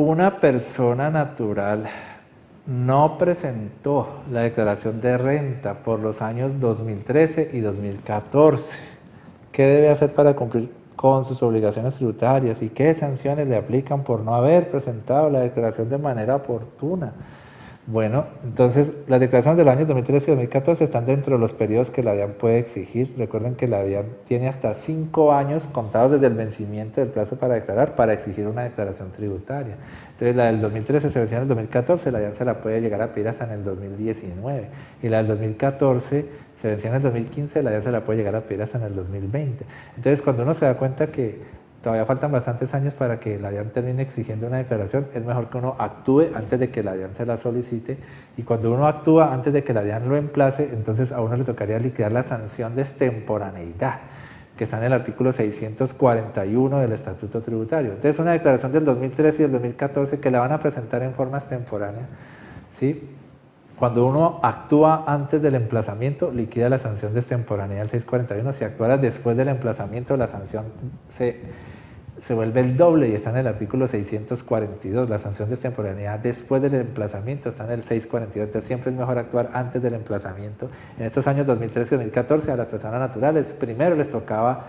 una persona natural no presentó la declaración de renta por los años 2013 y 2014, ¿qué debe hacer para cumplir con sus obligaciones tributarias y qué sanciones le aplican por no haber presentado la declaración de manera oportuna? Bueno, entonces las declaraciones de los años 2013 y 2014 están dentro de los periodos que la DIAN puede exigir. Recuerden que la DIAN tiene hasta 5 años contados desde el vencimiento del plazo para declarar para exigir una declaración tributaria. Entonces la del 2013 se venció en el 2014, la DIAN se la puede llegar a pedir hasta en el 2019. Y la del 2014 se venció en el 2015, la DIAN se la puede llegar a pedir hasta en el 2020. Entonces cuando uno se da cuenta que todavía faltan bastantes años para que la DIAN termine exigiendo una declaración, es mejor que uno actúe antes de que la DIAN se la solicite, y cuando uno actúa antes de que la DIAN lo emplace, entonces a uno le tocaría liquidar la sanción de extemporaneidad, que está en el artículo 641 del Estatuto Tributario. Entonces una declaración del 2013 y del 2014 que la van a presentar en forma extemporánea, ¿sí? Cuando uno actúa antes del emplazamiento, liquida la sanción de extemporaneidad del 641. Si actuara después del emplazamiento, la sanción se vuelve el doble y está en el artículo 642. La sanción de extemporaneidad después del emplazamiento está en el 642. Entonces siempre es mejor actuar antes del emplazamiento. En estos años 2013 y 2014 a las personas naturales primero les tocaba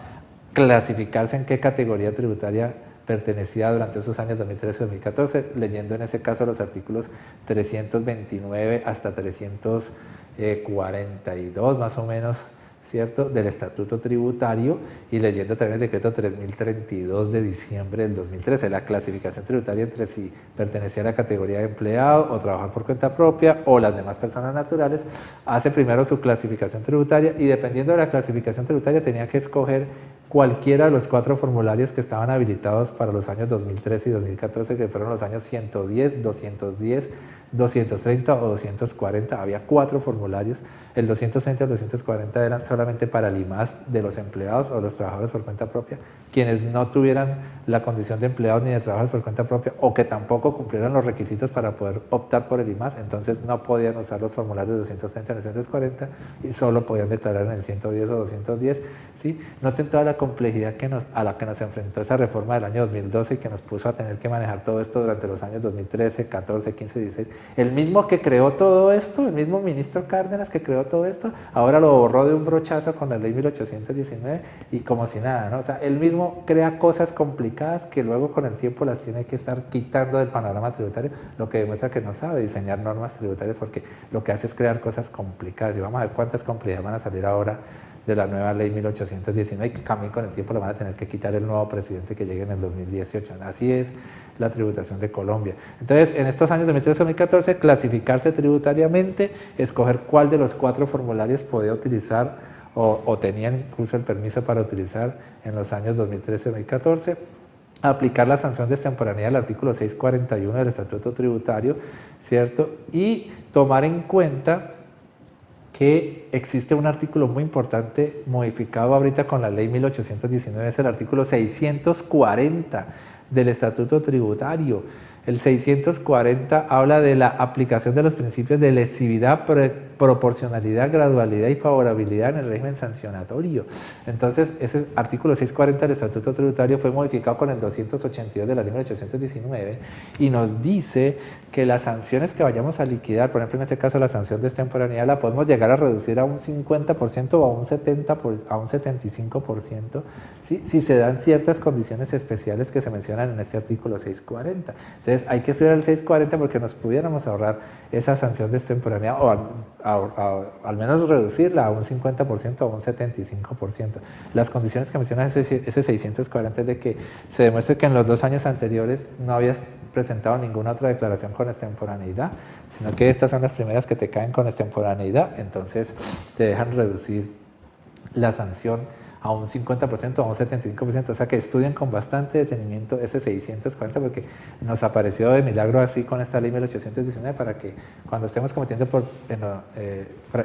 clasificarse en qué categoría tributaria pertenecía durante esos años 2013-2014, leyendo en ese caso los artículos 329 hasta 342 más o menos, ¿cierto?, del Estatuto Tributario, y leyendo también el decreto 3032 de diciembre del 2013, la clasificación tributaria entre si pertenecía a la categoría de empleado o trabajar por cuenta propia o las demás personas naturales. Hace primero su clasificación tributaria y dependiendo de la clasificación tributaria tenía que escoger cualquiera de los 4 formularios que estaban habilitados para los años 2013 y 2014, que fueron los años 110, 210, 230 o 240. Había 4 formularios. El 230 y el 240 eran solamente para el IMAS de los empleados o los trabajadores por cuenta propia, quienes no tuvieran la condición de empleados ni de trabajadores por cuenta propia o que tampoco cumplieran los requisitos para poder optar por el IMAS, entonces no podían usar los formularios 230 y 240 y solo podían declarar en el 110 o 210, ¿sí? Noten toda la complejidad a la que nos enfrentó esa reforma del año 2012 y que nos puso a tener que manejar todo esto durante los años 2013, 14, 15, 16. El mismo que creó todo esto, el mismo ministro Cárdenas que creó todo esto, ahora lo borró de un brochazo con la ley 1819 y como si nada, ¿no? O sea, él mismo crea cosas complicadas que luego con el tiempo las tiene que estar quitando del panorama tributario, lo que demuestra que no sabe diseñar normas tributarias porque lo que hace es crear cosas complicadas. Y vamos a ver cuántas complejidades van a salir ahora de la nueva ley 1819 y que también con el tiempo lo van a tener que quitar el nuevo presidente que llegue en el 2018. Así es la tributación de Colombia. Entonces, en estos años 2013-2014, clasificarse tributariamente, escoger cuál de los 4 formularios podía utilizar o tenían incluso el permiso para utilizar en los años 2013-2014, aplicar la sanción de extemporaneidad del artículo 641 del Estatuto Tributario, ¿cierto? Y tomar en cuenta que existe un artículo muy importante modificado ahorita con la ley 1819, es el artículo 640 del Estatuto Tributario. El 640 habla de la aplicación de los principios de lesividad, proporcionalidad, gradualidad y favorabilidad en el régimen sancionatorio. Entonces, ese artículo 640 del Estatuto Tributario fue modificado con el 282 de la ley 1819 y nos dice que las sanciones que vayamos a liquidar, por ejemplo en este caso la sanción de extemporaneidad, la podemos llegar a reducir a un 50% o a un 70%, a un 75%, ¿sí? Si se dan ciertas condiciones especiales que se mencionan en este artículo 640. Entonces hay que estudiar el 640 porque nos pudiéramos ahorrar esa sanción de extemporaneidad o al menos reducirla a un 50% o a un 75%. Las condiciones que menciona ese 640 es de que se demuestre que en los 2 años anteriores no habías presentado ninguna otra declaración con extemporaneidad, sino que estas son las primeras que te caen con extemporaneidad, entonces te dejan reducir la sanción a un 50% o a un 75%, o sea que estudien con bastante detenimiento ese 640 porque nos apareció de milagro así con esta ley 1819 para que cuando estemos cometiendo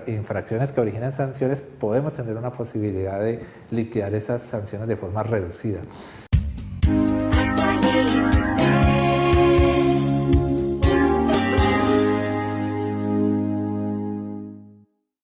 infracciones que originan sanciones podemos tener una posibilidad de liquidar esas sanciones de forma reducida.